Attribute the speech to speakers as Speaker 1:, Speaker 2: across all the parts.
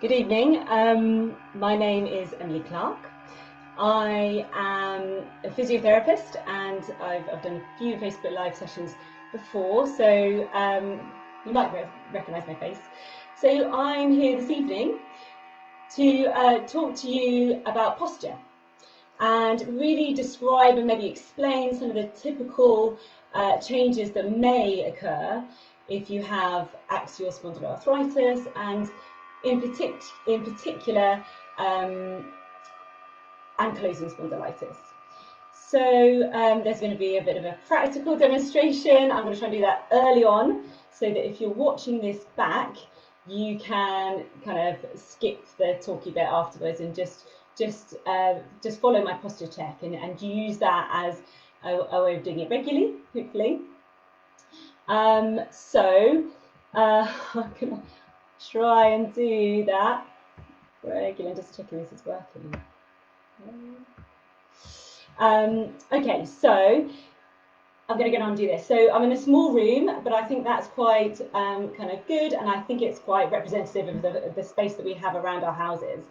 Speaker 1: Good evening. My name is Emily Clarke. I am a physiotherapist and I've done a few Facebook Live sessions before, so you might recognise my face. So I'm here this evening to talk to you about posture and really describe and maybe explain some of the typical changes that may occur if you have axial spondyloarthritis and in particular ankylosing spondylitis. So there's going to be a bit of a practical demonstration. I'm going to try and do that early on so that if you're watching this back, you can kind of skip the talky bit afterwards and just follow my posture check and use that as a way of doing it regularly, hopefully. I'm gonna try and do that regularly. Just checking this is working. Okay, so I'm going to go on and do this. So I'm in a small room, but I think that's quite kind of good, and I think it's quite representative of the space that we have around our houses.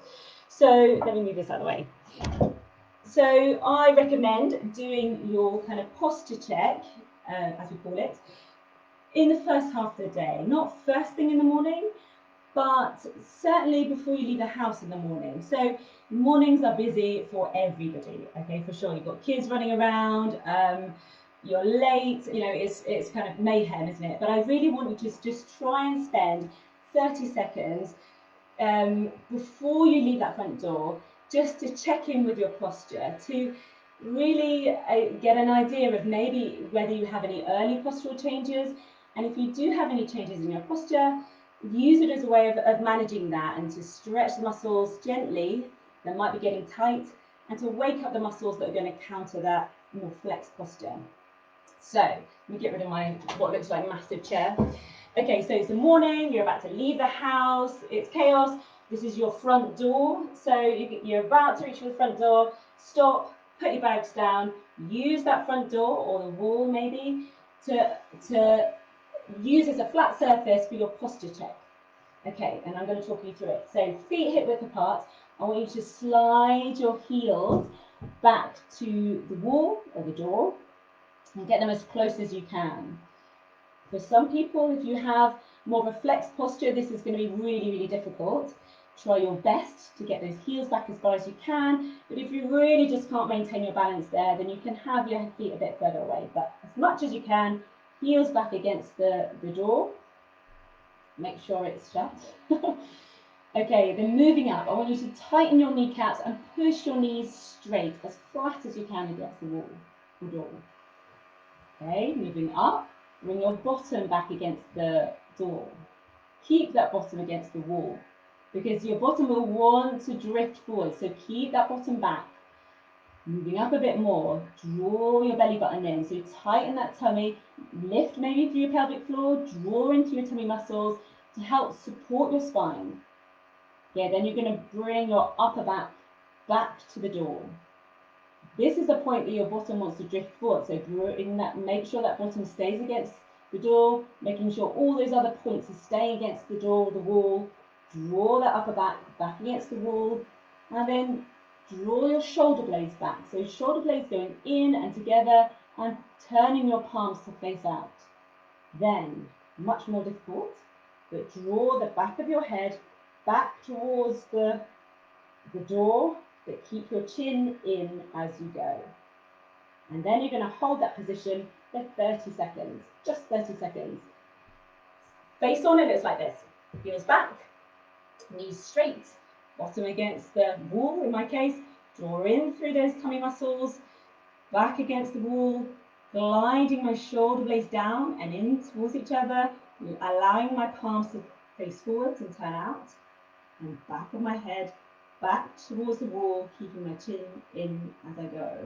Speaker 1: So let me move this out of the way. So I recommend doing your kind of posture check, as we call it, in the first half of the day. Not first thing in the morning, but certainly before you leave the house in the morning. So mornings are busy for everybody, okay, for sure. You've got kids running around, you're late, you know, it's kind of mayhem, isn't it? But I really want you to just try and spend 30 seconds before you leave that front door, just to check in with your posture, to really get an idea of maybe whether you have any early postural changes, and if you do have any changes in your posture, use it as a way of managing that and to stretch the muscles gently that might be getting tight and to wake up the muscles that are going to counter that more flexed posture. So let me get rid of my what looks like massive chair. Okay, so it's the morning, you're about to leave the house, it's chaos. This is your front door, so you're about to reach for the front door. Stop, put your bags down, use that front door or the wall maybe to use as a flat surface for your posture check. Okay, and I'm going to talk you through it. So feet hip width apart. I want you to slide your heels back to the wall or the door and get them as close as you can. For some people, if you have more of a flexed posture, this is going to be really, really difficult. Try your best to get those heels back as far as you can, but if you really just can't maintain your balance there, then you can have your feet a bit further away, but as much as you can, heels back against the door. Make sure it's shut. Okay, then moving up, I want you to tighten your kneecaps and push your knees straight as flat as you can against the wall or door. Okay, moving up, bring your bottom back against the door. Keep that bottom against the wall because your bottom will want to drift forward, so keep that bottom back. Moving up a bit more, draw your belly button in, so tighten that tummy, lift maybe through your pelvic floor, draw into your tummy muscles to help support your spine. Yeah, then you're going to bring your upper back to the door. This is the point that your bottom wants to drift forward, so make sure that bottom stays against the door, making sure all those other points are staying against the door, the wall. Draw that upper back against the wall, and then draw your shoulder blades back. So shoulder blades going in and together and turning your palms to face out. Then, much more difficult, but draw the back of your head back towards the door, but keep your chin in as you go. And then you're going to hold that position for 30 seconds, just 30 seconds. Face on, it looks like this. Heels back, knees straight, bottom against the wall in my case, draw in through those tummy muscles, back against the wall, gliding my shoulder blades down and in towards each other, allowing my palms to face forwards and turn out, and back of my head, back towards the wall, keeping my chin in as I go.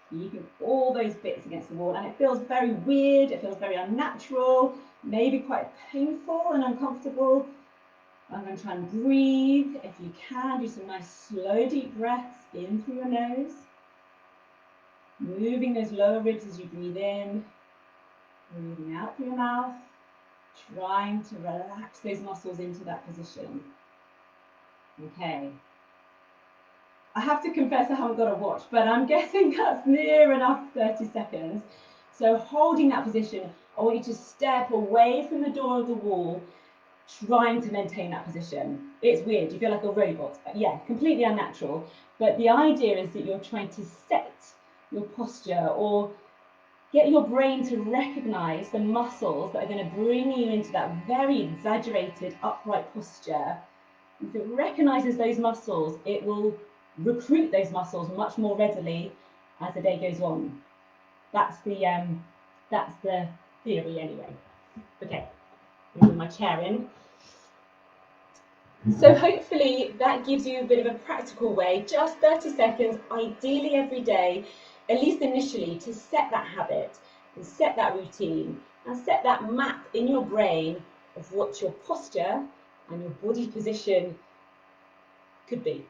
Speaker 1: Keeping all those bits against the wall, and it feels very weird, it feels very unnatural, maybe quite painful and uncomfortable. I'm going to try and breathe. If you can, do some nice slow deep breaths in through your nose. Moving those lower ribs as you breathe in. Breathing out through your mouth. Trying to relax those muscles into that position. Okay. I have to confess I haven't got a watch, but I'm guessing that's near enough 30 seconds. So holding that position, I want you to step away from the door of the wall, trying to maintain that position. It's weird, you feel like a robot. Yeah, completely unnatural. But the idea is that you're trying to set your posture or get your brain to recognize the muscles that are going to bring you into that very exaggerated upright posture. If it recognizes those muscles, it will recruit those muscles much more readily as the day goes on. That's the theory anyway. Okay, moving my chair in. So hopefully that gives you a bit of a practical way, just 30 seconds, ideally every day, at least initially, to set that habit and set that routine and set that map in your brain of what your posture and your body position could be.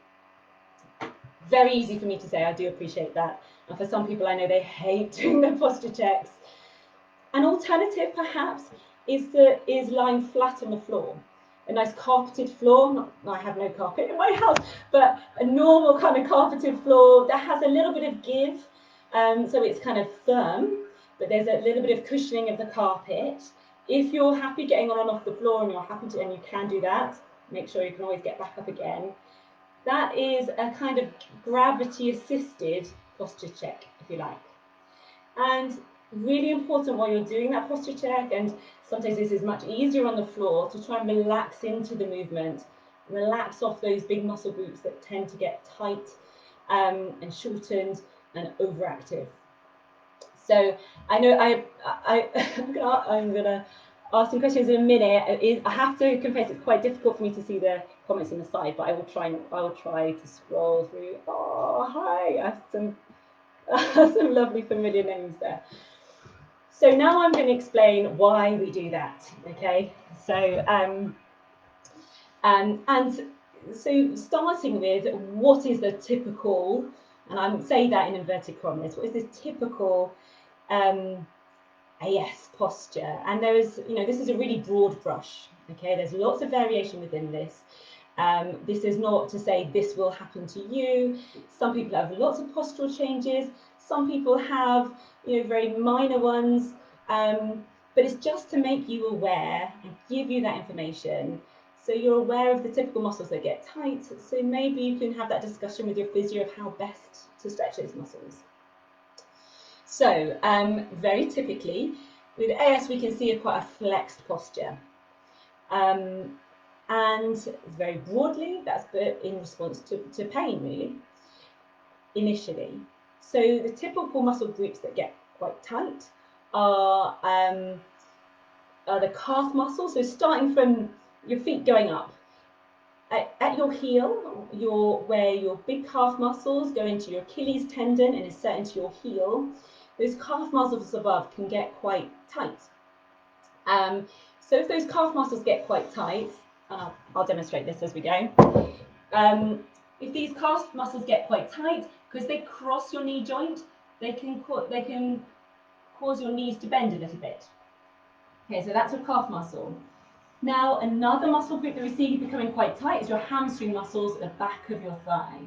Speaker 1: Very easy for me to say, I do appreciate that. And for some people I know they hate doing the posture checks. An alternative perhaps is lying flat on the floor. A nice carpeted floor, I have no carpet in my house, but a normal kind of carpeted floor that has a little bit of give, so it's kind of firm, but there's a little bit of cushioning of the carpet. If you're happy getting on and off the floor and you're happy to, and you can do that, make sure you can always get back up again. That is a kind of gravity assisted posture check, if you like. And really important while you're doing that posture check, and sometimes this is much easier on the floor, to try and relax into the movement, relax off those big muscle groups that tend to get tight and shortened and overactive. So I know I'm gonna ask some questions in a minute. I have to confess it's quite difficult for me to see the comments on the side, but I will try to scroll through. Oh, hi! I have some lovely familiar names there. So now I'm going to explain why we do that. Okay, so and so starting with what is the typical, and I'm saying that in inverted commas, what is the typical AS posture? And there is, this is a really broad brush. Okay, there's lots of variation within this. This is not to say this will happen to you. Some people have lots of postural changes. Some people have, very minor ones. But it's just to make you aware and give you that information, so you're aware of the typical muscles that get tight. So maybe you can have that discussion with your physio of how best to stretch those muscles. So very typically, with AS, we can see quite a flexed posture. And very broadly, that's in response to pain, really, initially. So the typical muscle groups that get quite tight are the calf muscles. So starting from your feet going up, at your heel, where your big calf muscles go into your Achilles tendon and is set into your heel, those calf muscles above can get quite tight. So if those calf muscles get quite tight, I'll demonstrate this as we go. If these calf muscles get quite tight, because they cross your knee joint, they can cause your knees to bend a little bit. Okay, so that's a calf muscle. Now, another muscle group that we see becoming quite tight is your hamstring muscles at the back of your thigh.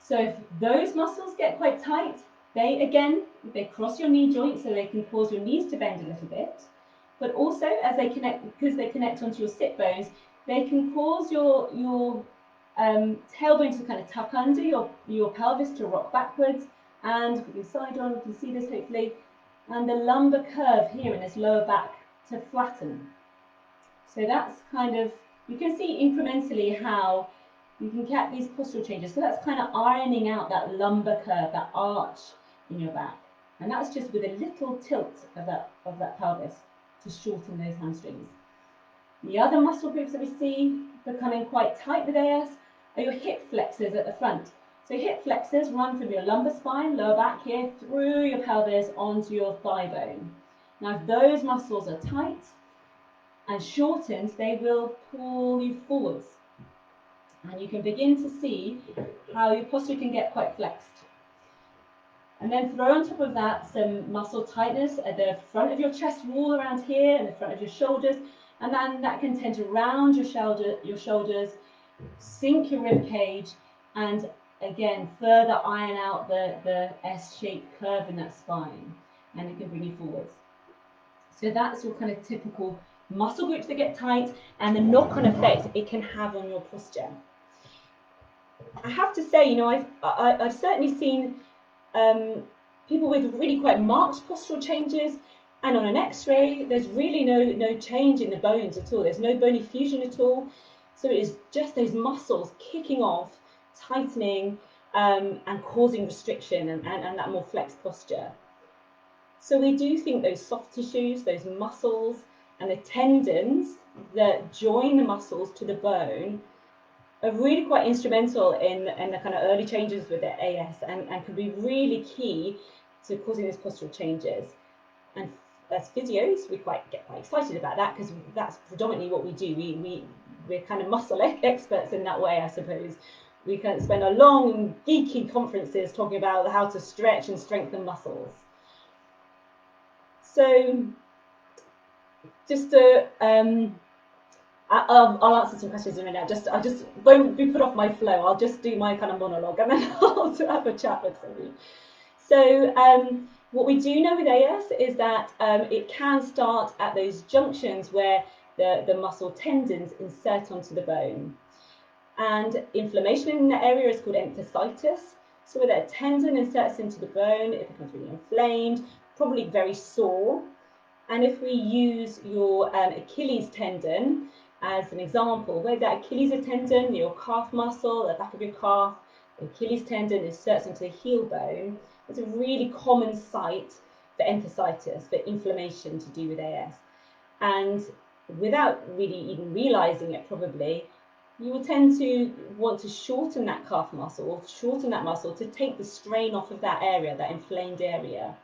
Speaker 1: So if those muscles get quite tight, they cross your knee joint, so they can cause your knees to bend a little bit. But also, as they connect, because they connect onto your sit bones, they can cause your tailbone to kind of tuck under, your pelvis to rock backwards, and if you can side on, you can see this hopefully, and the lumbar curve here in this lower back to flatten. So that's kind of, you can see incrementally how you can get these postural changes. So that's kind of ironing out that lumbar curve, that arch in your back. And that's just with a little tilt of that pelvis to shorten those hamstrings. The other muscle groups that we see becoming quite tight with AS are your hip flexors at the front. So hip flexors run from your lumbar spine, lower back here, through your pelvis onto your thigh bone. Now, if those muscles are tight and shortened, they will pull you forwards. And you can begin to see how your posture can get quite flexed. And then throw on top of that some muscle tightness at the front of your chest wall around here and the front of your shoulders. And then that can tend to round your shoulders, sink your rib cage, and again further iron out the S-shaped curve in that spine, and it can bring you forwards. So that's your kind of typical muscle groups that get tight and the knock-on effect it can have on your posture. I have to say, you know, I've certainly seen people with really quite marked postural changes, and on an X-ray, there's really no change in the bones at all. There's no bony fusion at all. So it is just those muscles kicking off, tightening, and causing restriction and that more flexed posture. So we do think those soft tissues, those muscles, and the tendons that join the muscles to the bone are really quite instrumental in the kind of early changes with the AS, and can be really key to causing those postural changes. And as physios, we get quite excited about that, because that's predominantly what we do. We're kind of muscle experts in that way, I suppose. We can spend a long geeky conferences talking about how to stretch and strengthen muscles. So just to I'll answer some questions in a minute. I just won't be put off my flow. I'll just do my kind of monologue, and then I'll have a chat with somebody. So what we do know with AS is that it can start at those junctions where the muscle tendons insert onto the bone. And inflammation in that area is called enthesitis. So where that tendon inserts into the bone, it becomes really inflamed, probably very sore. And if we use your Achilles tendon as an example, where that Achilles tendon, your calf muscle, the back of your calf, the Achilles tendon inserts into the heel bone, it's a really common site for enthesitis, for inflammation to do with AS. And without really even realizing it, probably, you will tend to want to shorten that calf muscle, or shorten that muscle to take the strain off of that area, that inflamed area.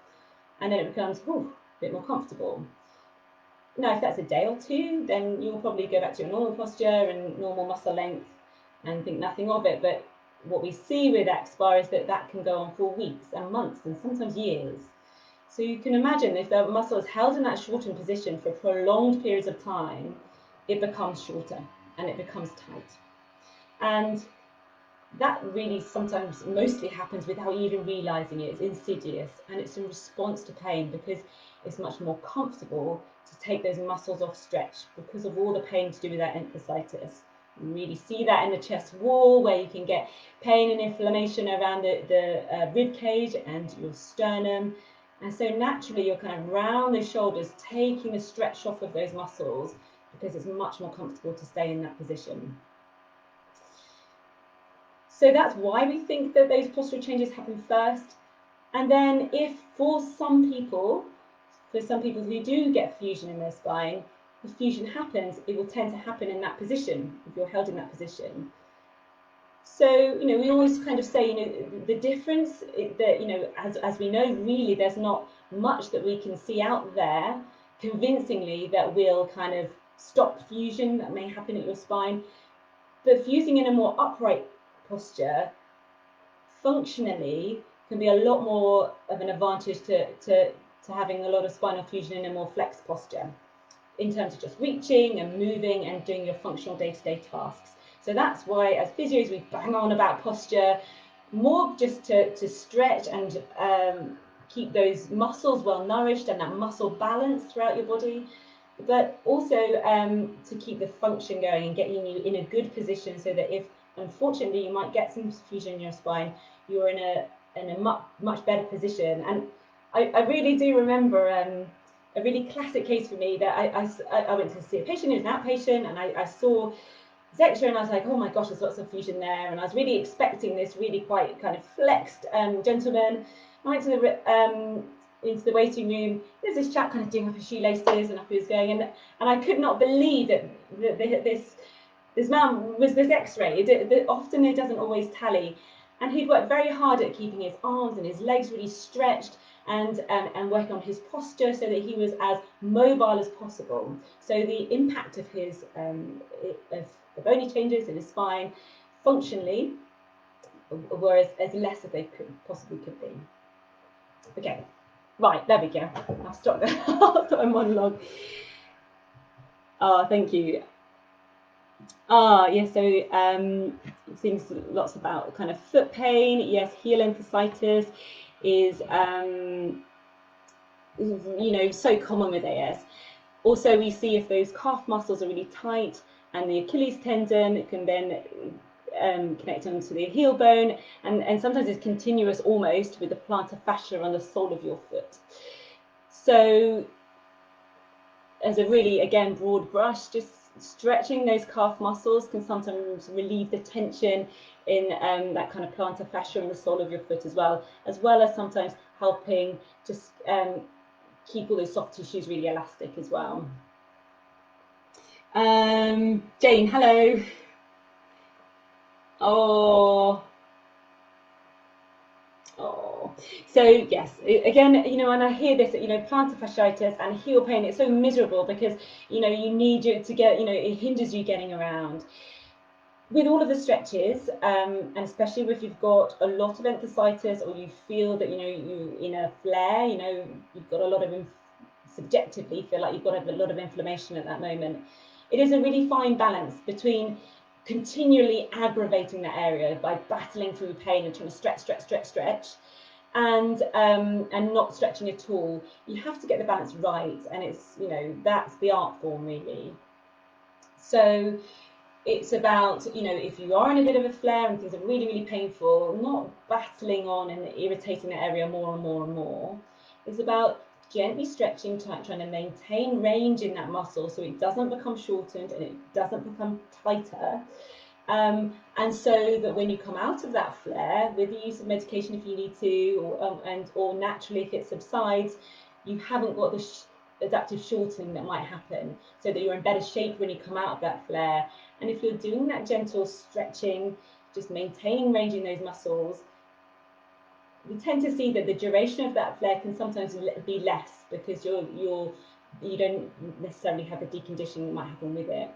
Speaker 1: And then it becomes a bit more comfortable. Now, if that's a day or two, then you'll probably go back to your normal posture and normal muscle length and think nothing of it. But what we see with SpA is that can go on for weeks and months and sometimes years. So you can imagine if the muscle is held in that shortened position for prolonged periods of time, it becomes shorter and it becomes tight. And that really sometimes mostly happens without even realizing it. It's insidious, and it's in response to pain, because it's much more comfortable to take those muscles off stretch because of all the pain to do with that enthesitis. You really see that in the chest wall, where you can get pain and inflammation around the rib cage and your sternum. And so naturally you're kind of round the shoulders, taking the stretch off of those muscles, because it's much more comfortable to stay in that position. So that's why we think that those postural changes happen first. And then if for some people who do get fusion in their spine, the fusion happens, it will tend to happen in that position, if you're held in that position. So, you know, we always kind of say, you know, the difference that, you know, as we know, really there's not much that we can see out there convincingly that will kind of stop fusion that may happen at your spine. But fusing in a more upright posture functionally can be a lot more of an advantage to having a lot of spinal fusion in a more flexed posture, in terms of just reaching and moving and doing your functional day-to-day tasks. So that's why as physios we bang on about posture, more just to stretch and keep those muscles well nourished and that muscle balance throughout your body, but also to keep the function going and getting you in a good position, so that if unfortunately you might get some fusion in your spine, you're in a much better position. And I really do remember a really classic case for me that I went to see a patient who was an outpatient, and I saw his X-ray, and I was like, oh my gosh, there's lots of fusion there. And I was really expecting this really quite kind of flexed gentleman. I went to into the waiting room. There's this chap kind of doing up his shoelaces and up he was going, and I could not believe that this man was this X-ray. Often it doesn't always tally. And he'd worked very hard at keeping his arms and his legs really stretched, and working on his posture so that he was as mobile as possible. So the impact of his the bony changes in his spine functionally were as less as they possibly could be. Okay, right, there we go. I'll stop my monologue. Oh, thank you. Yes, so things lots about kind of foot pain. Yes, heel enthesitis is so common with AS. Also, we see if those calf muscles are really tight and the Achilles tendon can then connect onto the heel bone, and sometimes it's continuous almost with the plantar fascia on the sole of your foot. So as a really, again, broad brush, just stretching those calf muscles can sometimes relieve the tension in that kind of plantar fascia on the sole of your foot as well as sometimes helping just keep all those soft tissues really elastic as well. Jane, hello. Oh, so yes, again, and I hear this, plantar fasciitis and heel pain, it's so miserable because, you need to get, it hinders you getting around. With all of the stretches, and especially if you've got a lot of enthesitis or you feel that, you're in a flare, you've got a lot of, subjectively feel like you've got a lot of inflammation at that moment. It is a really fine balance between continually aggravating that area by battling through pain and trying to stretch, and not stretching at all. You have to get the balance right, and it's, that's the art form really. So it's about, if you are in a bit of a flare and things are really, really painful, not battling on and irritating the area more and more and more. It's about gently stretching, trying to maintain range in that muscle so it doesn't become shortened and it doesn't become tighter. And so that when you come out of that flare, with the use of medication if you need to, or naturally if it subsides, you haven't got the adaptive shortening that might happen, so that you're in better shape when you come out of that flare. And if you're doing that gentle stretching, just maintaining range in those muscles, we tend to see that the duration of that flare can sometimes be less because you don't necessarily have the deconditioning that might happen with it.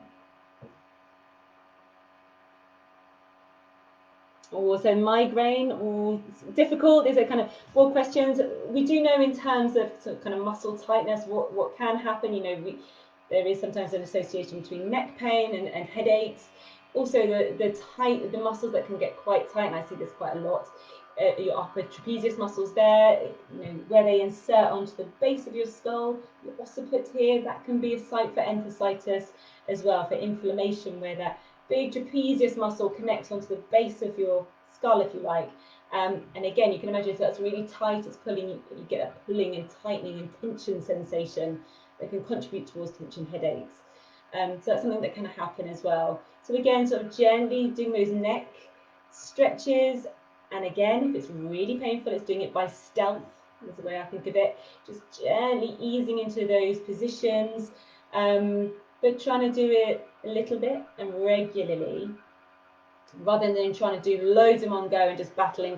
Speaker 1: Also migraine, difficult. Is it kind of broad questions? We do know in terms of kind of muscle tightness what can happen. There is sometimes an association between neck pain and headaches. Also the muscles that can get quite tight, and I see this quite a lot. Your upper trapezius muscles there, where they insert onto the base of your skull, your occiput here, that can be a site for enthesitis as well, for inflammation, where that big trapezius muscle connects onto the base of your skull, if you like. And again, you can imagine if that's really tight, it's pulling, you get a pulling and tightening and tension sensation that can contribute towards tension headaches. So that's something that can happen as well. So again, sort of gently doing those neck stretches. And again, if it's really painful, it's doing it by stealth, is the way I think of it. Just gently easing into those positions, but trying to do it a little bit and regularly, rather than trying to do loads in one go and just battling.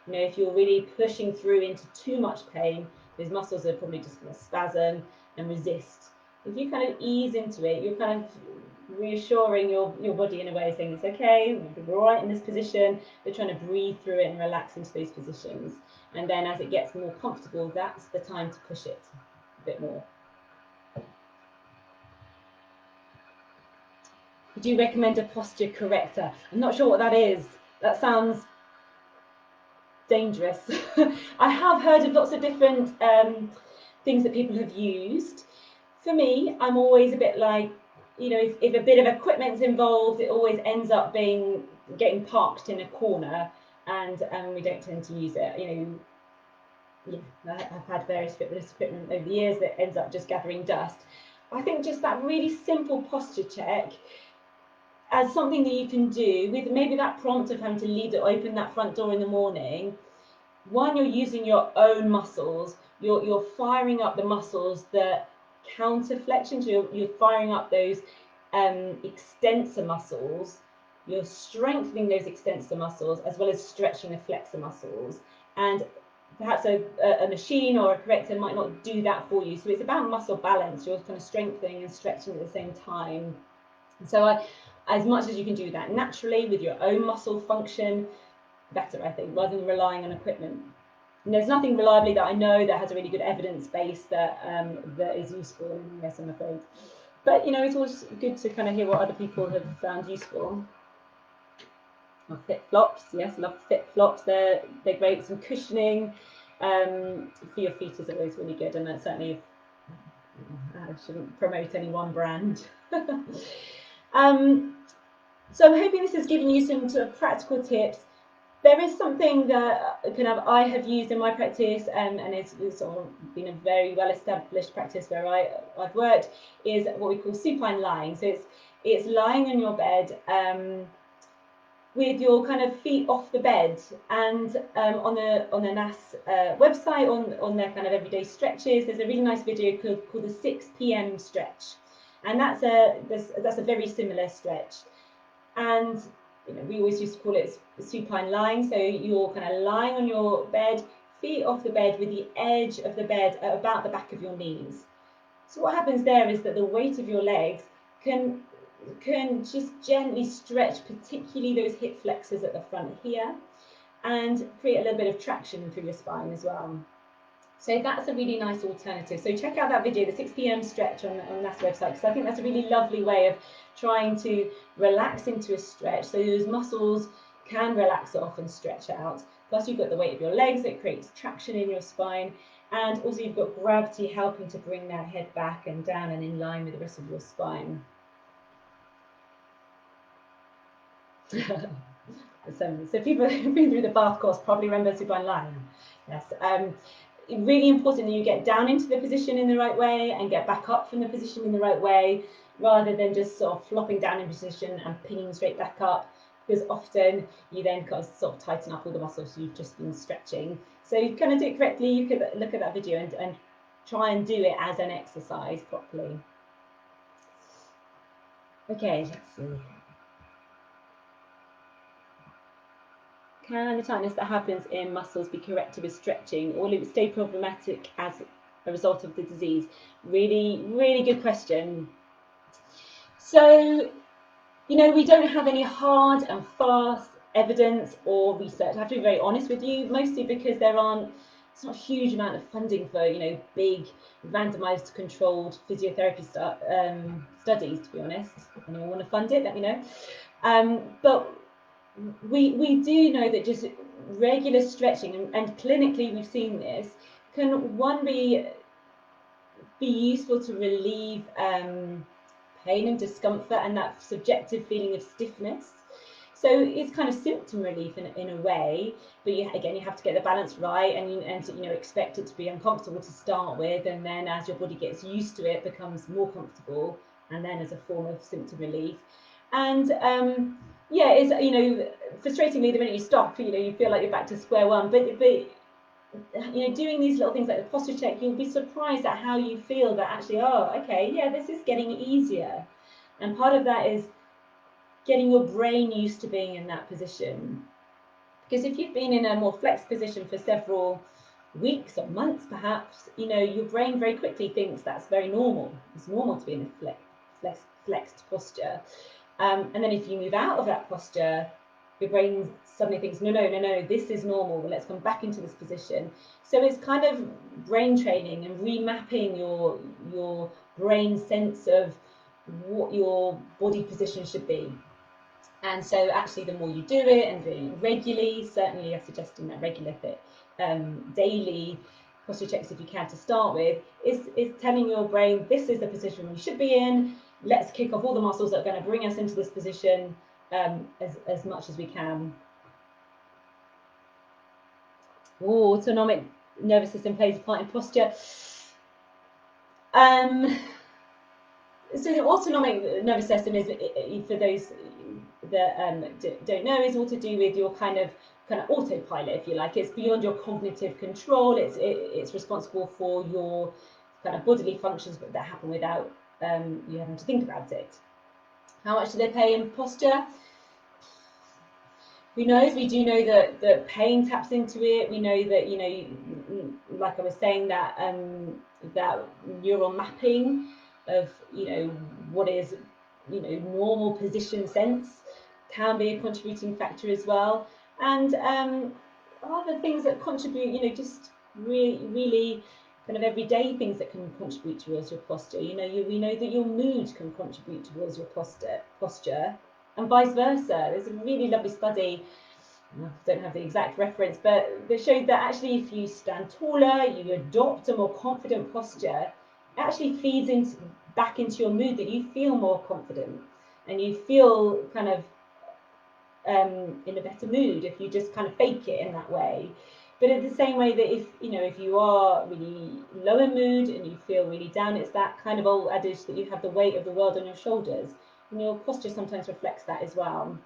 Speaker 1: If you're really pushing through into too much pain, those muscles are probably just going to spasm and resist. If you kind of ease into it, you're kind of reassuring your body in a way, saying it's okay, we're right in this position, but trying to breathe through it and relax into those positions. And then as it gets more comfortable, that's the time to push it a bit more. Would you recommend a posture corrector? I'm not sure what that is. That sounds dangerous. I have heard of lots of different things that people have used. For me, I'm always a bit like, if a bit of equipment's involved, it always ends up getting parked in a corner, and we don't tend to use it. I've had various fitness equipment over the years that ends up just gathering dust. I think just that really simple posture check as something that you can do with maybe that prompt of having to leave it open, that front door in the morning. One, you're using your own muscles. You're firing up the muscles that counter flexion. So you're firing up those extensor muscles. You're strengthening those extensor muscles as well as stretching the flexor muscles. And perhaps a machine or a corrector might not do that for you. So it's about muscle balance. You're kind of strengthening and stretching at the same time. So as much as you can do that naturally with your own muscle function, better, I think, rather than relying on equipment. And there's nothing reliably that I know that has a really good evidence base that is useful in this, I'm afraid. But you know, it's always good to kind of hear what other people have found useful. Oh, fit flops, yes, love fit flops. They're great. Some cushioning for your feet is always really good, and that's certainly, I shouldn't promote any one brand. So I'm hoping this has given you some sort of practical tips. There is something that I have used in my practice, and it's sort of been a very well established practice where I've worked, is what we call supine lying. So it's lying on your bed with your kind of feet off the bed, and on the NASS website, on their kind of everyday stretches, there's a really nice video called the 6 p.m. stretch, and that's a very similar stretch. And you know, we always used to call it supine lying. So you're kind of lying on your bed, feet off the bed, with the edge of the bed at about the back of your knees. So what happens there is that the weight of your legs can just gently stretch, particularly those hip flexors at the front here, and create a little bit of traction through your spine as well. So that's a really nice alternative. So check out that video, the 6 p.m. stretch on NASS website, because I think that's a really lovely way of trying to relax into a stretch, so those muscles can relax off and stretch out. Plus you've got the weight of your legs, it creates traction in your spine, and also you've got gravity helping to bring that head back and down and in line with the rest of your spine. So people who've been through the bath course probably remember supine lying. Yes. Really important that you get down into the position in the right way and get back up from the position in the right way, rather than just sort of flopping down in position and pinging straight back up, because often you then kind of sort of tighten up all the muscles you've just been stretching. So you kind of do it correctly. You could look at that video and try and do it as an exercise properly. Okay, let's see. Can the tightness that happens in muscles be corrected with stretching, or will it stay problematic as a result of the disease? Really, really good question. So, you know, we don't have any hard and fast evidence or research. I have to be very honest with you, mostly because it's not a huge amount of funding for, you know, big randomized controlled physiotherapy studies, to be honest. If anyone want to fund it, let me know. But we do know that just regular stretching, and clinically we've seen this, can be useful to relieve pain and discomfort and that subjective feeling of stiffness. So it's kind of symptom relief in a way, but you have to get the balance right, and you know, expect it to be uncomfortable to start with, and then as your body gets used to it, becomes more comfortable, and then as a form of symptom relief. And yeah, it's, you know, frustratingly, the minute you stop, you know, you feel like you're back to square one. But you know, doing these little things like the posture check, you'll be surprised at how you feel that actually, oh, okay, yeah, this is getting easier. And part of that is getting your brain used to being in that position. Because if you've been in a more flexed position for several weeks or months, perhaps, you know, your brain very quickly thinks that's very normal. It's normal to be in a flexed posture. And then if you move out of that posture, your brain suddenly thinks, no, this is normal. Let's come back into this position. So it's kind of brain training and remapping your brain sense of what your body position should be. And so actually, the more you do it and doing it regularly, certainly I'm suggesting that regular daily posture checks if you can to start with, is telling your brain, this is the position we should be in. Let's kick off all the muscles that are going to bring us into this position as much as we can. Ooh, autonomic nervous system plays a part in posture. So the autonomic nervous system is, for those that don't know, is all to do with your kind of autopilot, if you like. It's beyond your cognitive control. It's responsible for your kind of bodily functions, but that happen without you having to think about it. How much do they play in posture? Who knows? We do know that pain taps into it. We know that, you know, like I was saying, that that neural mapping of, you know, what is, you know, normal position sense can be a contributing factor as well. And other things that contribute, you know, just really kind of everyday things that can contribute towards your posture. You know, we know that your mood can contribute towards your posture, and vice versa. There's a really lovely study, I don't have the exact reference, but that showed that actually if you stand taller, you adopt a more confident posture, it actually feeds back into your mood, that you feel more confident and you feel kind of in a better mood if you just kind of fake it in that way. But in the same way that if you are really low in mood and you feel really down, it's that kind of old adage that you have the weight of the world on your shoulders, and your posture sometimes reflects that as well.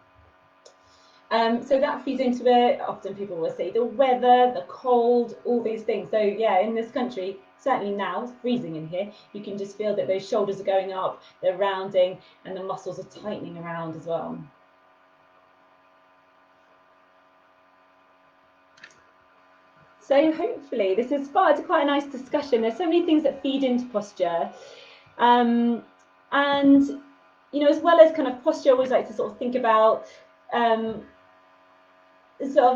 Speaker 1: So that feeds into it. Often people will say the weather, the cold, all these things. So yeah, in this country, certainly now, it's freezing in here, you can just feel that those shoulders are going up, they're rounding, and the muscles are tightening around as well. So hopefully this has sparked quite a nice discussion. There's so many things that feed into posture. And, as well as kind of posture, I always like to sort of think about sort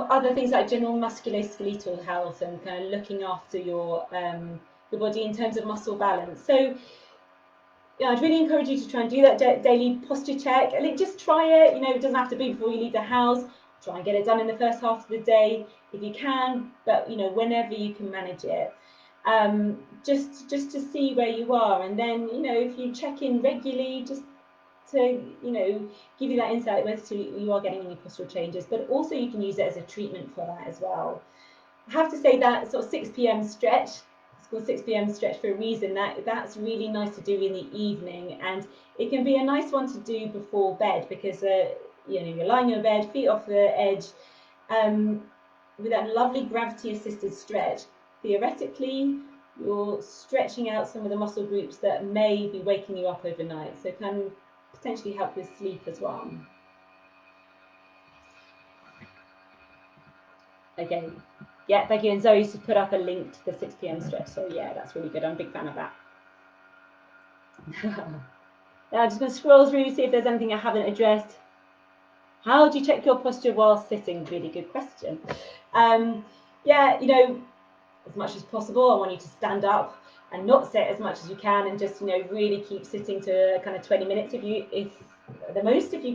Speaker 1: of other things like general musculoskeletal health and kind of looking after your body in terms of muscle balance. So yeah, I'd really encourage you to try and do that daily posture check. And just try it. It doesn't have to be before you leave the house. Try and get it done in the first half of the day if you can, but whenever you can manage it. Just to see where you are, and then if you check in regularly, just to give you that insight whether you are getting any postural changes, but also you can use it as a treatment for that as well. I have to say that sort of 6 p.m. stretch, it's called 6 p.m. stretch for a reason. That's really nice to do in the evening, and it can be a nice one to do before bed, because you're lying in bed, feet off the edge, with that lovely gravity assisted stretch. Theoretically, you're stretching out some of the muscle groups that may be waking you up overnight, so can potentially help with sleep as well. Okay, yeah, thank you. And Zoe's put up a link to the 6 p.m. stretch, so yeah, that's really good. I'm a big fan of that. Now I'm just going to scroll through, see if there's anything I haven't addressed. How do you check your posture while sitting? Really good question. Yeah, as much as possible, I want you to stand up and not sit as much as you can, and just really keep sitting to kind of 20 minutes if you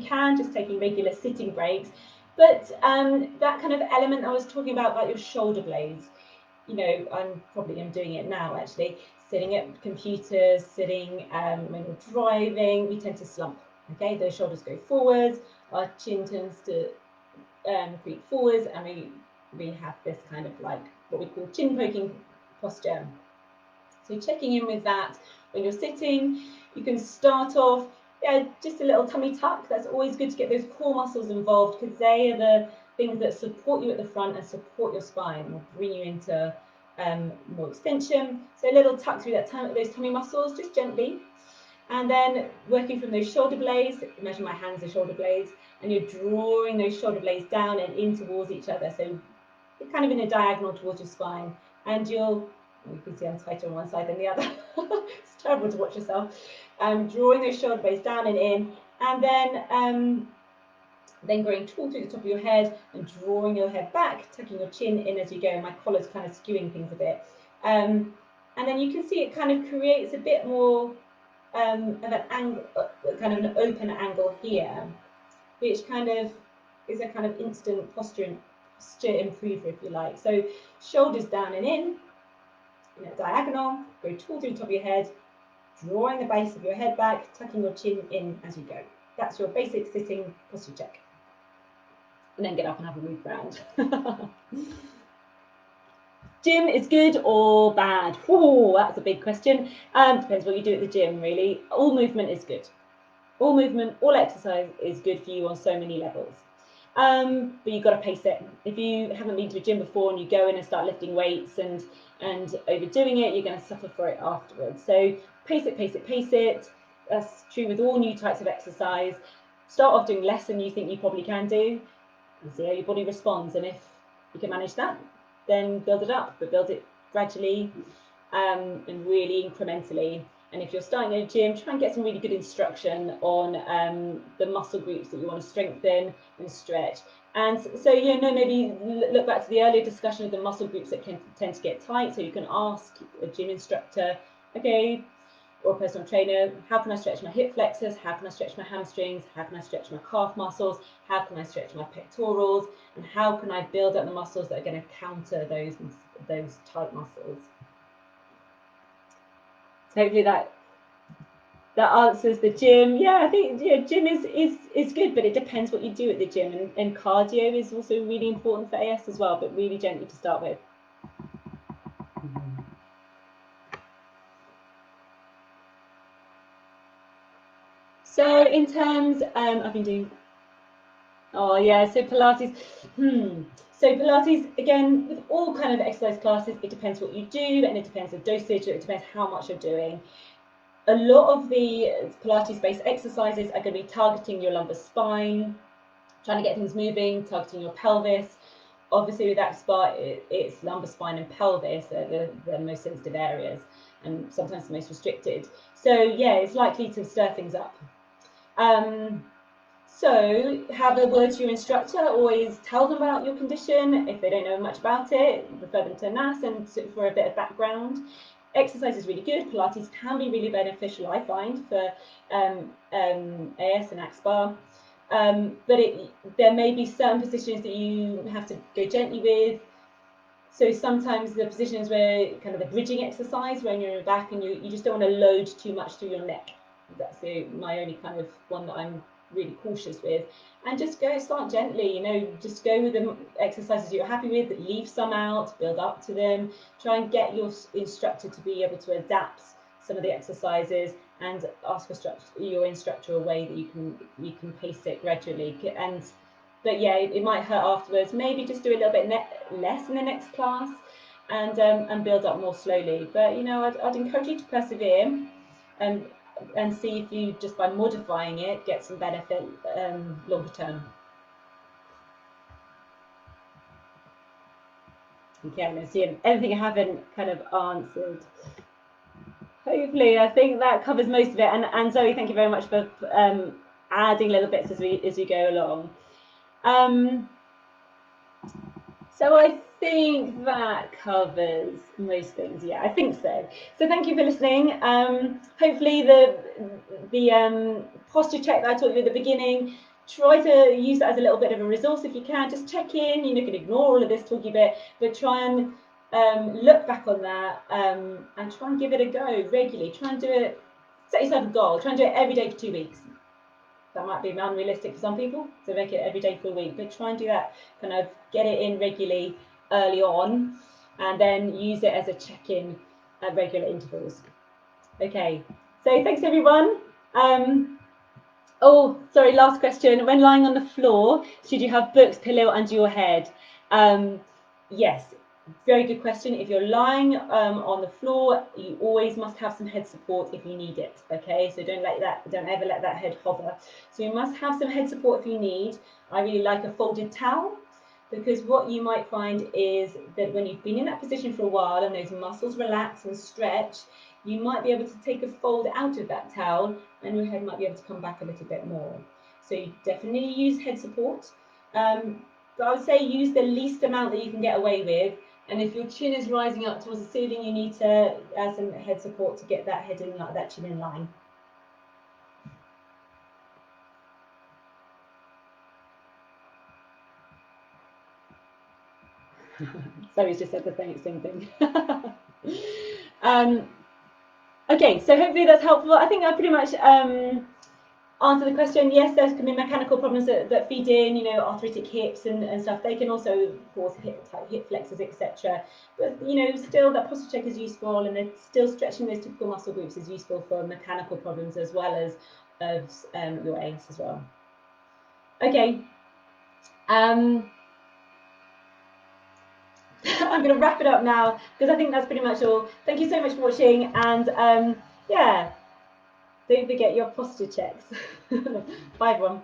Speaker 1: can, just taking regular sitting breaks. But that kind of element I was talking about your shoulder blades, I'm doing it now actually, sitting at computers, sitting when you're driving, we tend to slump. Okay, those shoulders go forwards, our chin tends to creep forwards, and we have this kind of like what we call chin poking posture. So checking in with that when you're sitting. You can start off, just a little tummy tuck. That's always good to get those core muscles involved, because they are the things that support you at the front and support your spine and will bring you into more extension. So a little tuck through those tummy muscles, just gently. And then working from those shoulder blades, imagine my hands are shoulder blades, and you're drawing those shoulder blades down and in towards each other. So you're kind of in a diagonal towards your spine, and you can see I'm tighter on one side than the other. It's terrible to watch yourself. Drawing those shoulder blades down and in, and then going tall through the top of your head and drawing your head back, tucking your chin in as you go. My collar's kind of skewing things a bit. And then you can see it kind of creates a bit more of an angle, kind of an open angle here, which kind of is a kind of instant posture improver, if you like. So shoulders down and in a diagonal, go tall through the top of your head, drawing the base of your head back, tucking your chin in as you go. That's your basic sitting posture check. And then get up and have a move round. Gym is good or bad? Oh, that's a big question. Depends what you do at the gym, really. All movement is good. All movement, all exercise is good for you on so many levels. But you've got to pace it. If you haven't been to a gym before and you go in and start lifting weights and overdoing it, you're going to suffer for it afterwards. So pace it, pace it, pace it. That's true with all new types of exercise. Start off doing less than you think you probably can do, and see how your body responds. And if you can manage that, then build it up, but build it gradually and really incrementally. And if you're starting a gym, try and get some really good instruction on the muscle groups that you want to strengthen and stretch. And so, maybe look back to the earlier discussion of the muscle groups that can tend to get tight. So you can ask a gym instructor, okay, or a personal trainer, how can I stretch my hip flexors? How can I stretch my hamstrings? How can I stretch my calf muscles? How can I stretch my pectorals? And how can I build up the muscles that are going to counter those tight muscles? So hopefully that answers the gym. Yeah, I think gym is good, but it depends what you do at the gym. And cardio is also really important for AS as well, but really gently to start with. So in terms, I've been doing, so Pilates. So Pilates, again, with all kind of exercise classes, it depends what you do, and it depends the dosage, it depends how much you're doing. A lot of the Pilates-based exercises are going to be targeting your lumbar spine, trying to get things moving, targeting your pelvis. Obviously, with that spot, it's lumbar spine and pelvis are the most sensitive areas, and sometimes the most restricted. So yeah, it's likely to stir things up. So have a word to your instructor. Always tell them about your condition. If they don't know much about it, refer them to NASS and for a bit of background. Exercise is really good. Pilates can be really beneficial, I find, for AS and AXPAR. But there may be certain positions that you have to go gently with. So sometimes the positions where kind of the bridging exercise, when you're back and you just don't want to load too much through your neck. That's my only kind of one that I'm really cautious with. And just start gently, just go with the exercises you're happy with, leave some out, build up to them. Try and get your instructor to be able to adapt some of the exercises and ask your instructor a way that you can pace it gradually. But yeah, it might hurt afterwards. Maybe just do a little bit less in the next class and build up more slowly. But I'd encourage you to persevere and see if you, just by modifying it, get some benefit longer term. Okay, I'm going to see anything I haven't kind of answered. Hopefully, I think that covers most of it. And Zoe, thank you very much for adding little bits as we go along. So I think that covers most things. Yeah, I think so. So thank you for listening. Hopefully the posture check that I taught you at the beginning, try to use that as a little bit of a resource if you can. Just check in. You can ignore all of this talky bit, but try and look back on that and try and give it a go regularly. Try and do it. Set yourself a goal. Try and do it every day for 2 weeks. That might be unrealistic for some people, so make it every day for a week, but try and do that, kind of get it in regularly early on, and then use it as a check-in at regular intervals. Okay, so thanks everyone. Oh, sorry, last question. When lying on the floor, should you have books, pillow under your head? Yes. Very good question. If you're lying on the floor, you always must have some head support if you need it. Okay, so don't ever let that head hover. So you must have some head support if you need. I really like a folded towel, because what you might find is that when you've been in that position for a while and those muscles relax and stretch, you might be able to take a fold out of that towel and your head might be able to come back a little bit more. So you definitely use head support. But I would say use the least amount that you can get away with. And if your chin is rising up towards the ceiling, you need to add some head support to get that head in, that chin in line. Zoe's just said the same thing. Okay, so hopefully that's helpful. I think I pretty much answer the question. Yes, there can be mechanical problems that feed in, arthritic hips and stuff. They can also cause hip flexors, etc. But still that posture check is useful, and then still stretching those typical muscle groups is useful for mechanical problems as well as your AS as well. Okay. I'm going to wrap it up now because I think that's pretty much all. Thank you so much for watching, and yeah. Don't forget your posture checks. Bye everyone.